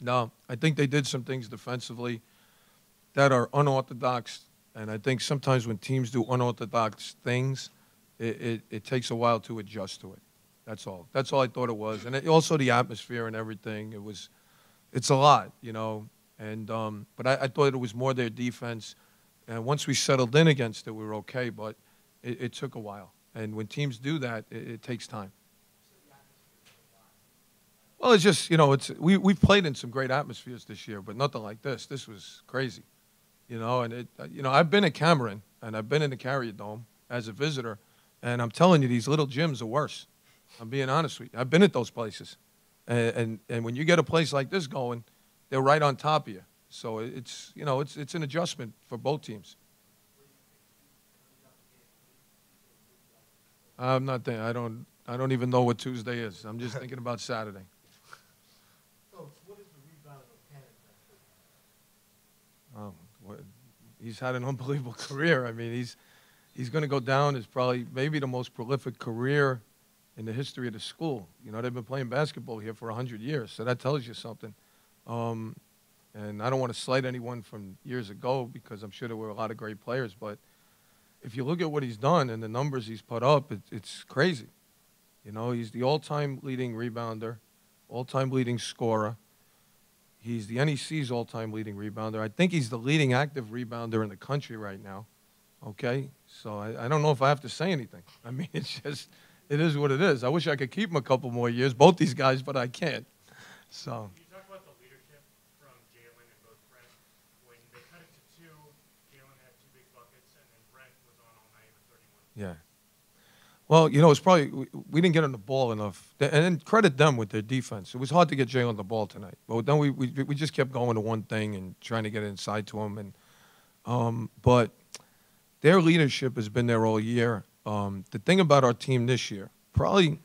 No, I think they did some things defensively that are unorthodox, and I think sometimes when teams do unorthodox things, it takes a while to adjust to it. That's all. That's all I thought it was, and also the atmosphere and everything. It's a lot, you know. And but I thought it was more their defense, and once we settled in against it, we were okay. But it took a while, and when teams do that, it takes time. Well, it's just, you know, we've played in some great atmospheres this year, but nothing like this. This was crazy, you know. And you know, I've been at Cameron and I've been in the Carrier Dome as a visitor, and I'm telling you, these little gyms are worse. I'm being honest with you. I've been at those places, and when you get a place like this going, they're right on top of you. So it's, you know, it's an adjustment for both teams. I'm not thinking. I don't even know what Tuesday is. I'm just thinking about Saturday. Oh, he's had an unbelievable career. I mean, he's going to go down as probably maybe the most prolific career in the history of the school. You know, they've been playing basketball here for 100 years, so that tells you something. And I don't want to slight anyone from years ago because I'm sure there were a lot of great players, but if you look at what he's done and the numbers he's put up, it's crazy. You know, he's the all-time leading rebounder, all-time leading scorer. He's the NEC's all-time leading rebounder. I think he's the leading active rebounder in the country right now. Okay? So I don't know if I have to say anything. I mean, it's just, it is what it is. I wish I could keep him a couple more years, both these guys, but I can't. So. Can you talk about the leadership from Jalen and both Brent? When they cut it to two, Jalen had two big buckets, and then Brent was on all night with 31. Yeah. Well, you know, it's probably we didn't get on the ball enough. And then credit them with their defense. It was hard to get Jay on the ball tonight. But then we just kept going to one thing and trying to get inside to him. And but their leadership has been there all year. The thing about our team this year, probably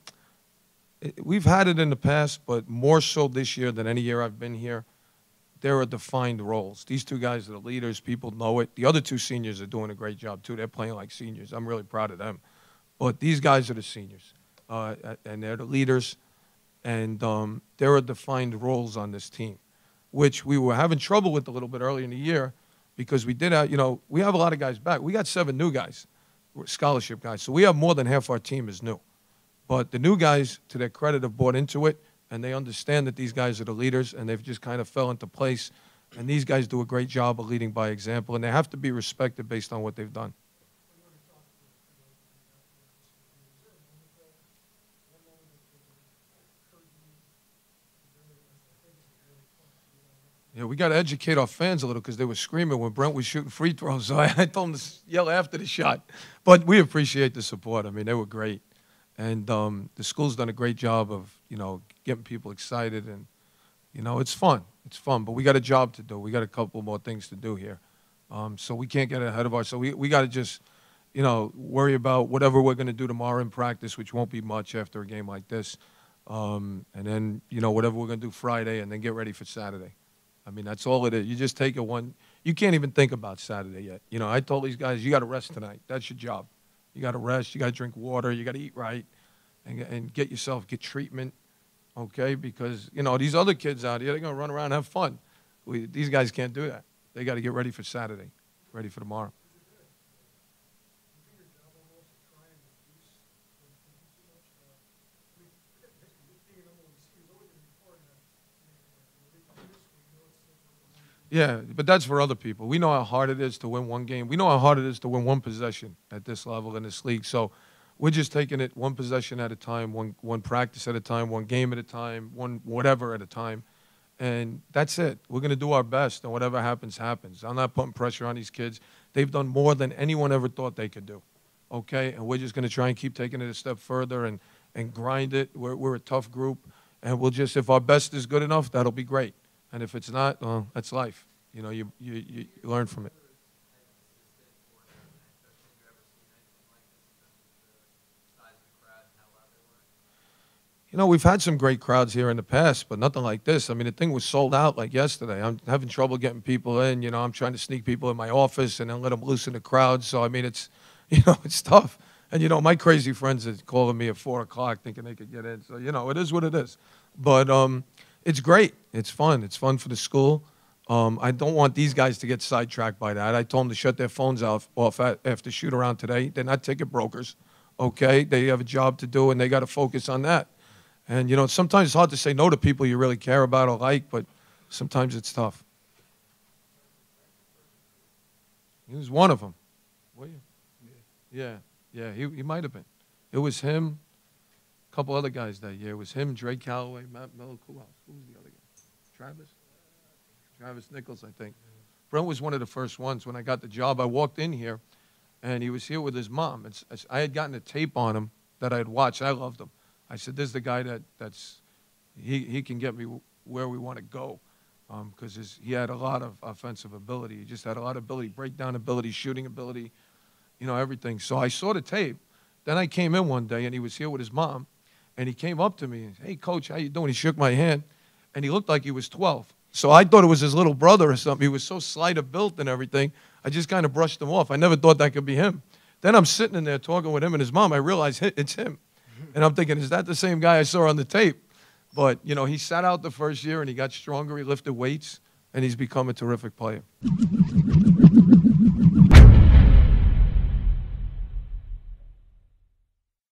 we've had it in the past, but more so this year than any year I've been here. There are defined roles. These two guys are the leaders. People know it. The other two seniors are doing a great job, too. They're playing like seniors. I'm really proud of them. But these guys are the seniors, and they're the leaders, and there are defined roles on this team, which we were having trouble with a little bit early in the year because we did have, you know, we have a lot of guys back. We got 7 new guys, scholarship guys, so we have more than half our team is new. But the new guys, to their credit, have bought into it, and they understand that these guys are the leaders, and they've just kind of fell into place. And these guys do a great job of leading by example, and they have to be respected based on what they've done. Yeah, we got to educate our fans a little because they were screaming when Brent was shooting free throws. So I told them to yell after the shot. But we appreciate the support. I mean, they were great. And the school's done a great job of, you know, getting people excited. And, you know, it's fun. It's fun. But we got a job to do. We got a couple more things to do here. So we can't get ahead of ourselves. So we got to just, you know, worry about whatever we're going to do tomorrow in practice, which won't be much after a game like this. And then, you know, whatever we're going to do Friday and then get ready for Saturday. I mean, that's all it is. You just take it one. You can't even think about Saturday yet. You know, I told these guys, you got to rest tonight. That's your job. You got to rest. You got to drink water. You got to eat right and get treatment, okay? Because, you know, these other kids out here, they're going to run around and have fun. These guys can't do that. They got to get ready for Saturday, ready for tomorrow. Yeah, but that's for other people. We know how hard it is to win one game. We know how hard it is to win one possession at this level in this league. So we're just taking it one possession at a time, one practice at a time, one game at a time, one whatever at a time. And that's it. We're going to do our best, and whatever happens, happens. I'm not putting pressure on these kids. They've done more than anyone ever thought they could do, okay? And we're just going to try and keep taking it a step further and grind it. We're a tough group, and we'll just, if our best is good enough, that'll be great. And if it's not, well, that's life. You know, you learn from it. You know, we've had some great crowds here in the past, but nothing like this. I mean, the thing was sold out like yesterday. I'm having trouble getting people in. You know, I'm trying to sneak people in my office and then let them loose in the crowd. So, I mean, it's, you know, it's tough. And, you know, my crazy friends are calling me at 4 o'clock thinking they could get in. So, you know, it is what it is. But it's great. It's fun. It's fun for the school. I don't want these guys to get sidetracked by that. I told them to shut their phones off after shoot-around today. They're not ticket brokers, okay? They have a job to do, and they got to focus on that. And, you know, sometimes it's hard to say no to people you really care about or like, but sometimes it's tough. He was one of them. Were you? Yeah, he might have been. It was him, a couple other guys that year. It was him, Drake Calloway, Matt Miller. Who else? Who was the other guy? Travis? Travis Nichols, I think. Brent was one of the first ones. When I got the job, I walked in here, and he was here with his mom. I had gotten a tape on him that I had watched. I loved him. I said, this is the guy he can get me where we want to go, because he had a lot of offensive ability. He just had a lot of ability, breakdown ability, shooting ability, you know, everything. So I saw the tape. Then I came in one day, and he was here with his mom, and he came up to me and said, hey, Coach, how you doing? He shook my hand, and he looked like he was 12. So I thought it was his little brother or something. He was so slight of built and everything. I just kind of brushed him off. I never thought that could be him. Then I'm sitting in there talking with him and his mom. I realize it's him. And I'm thinking, is that the same guy I saw on the tape? But, you know, he sat out the first year, and he got stronger. He lifted weights, and he's become a terrific player.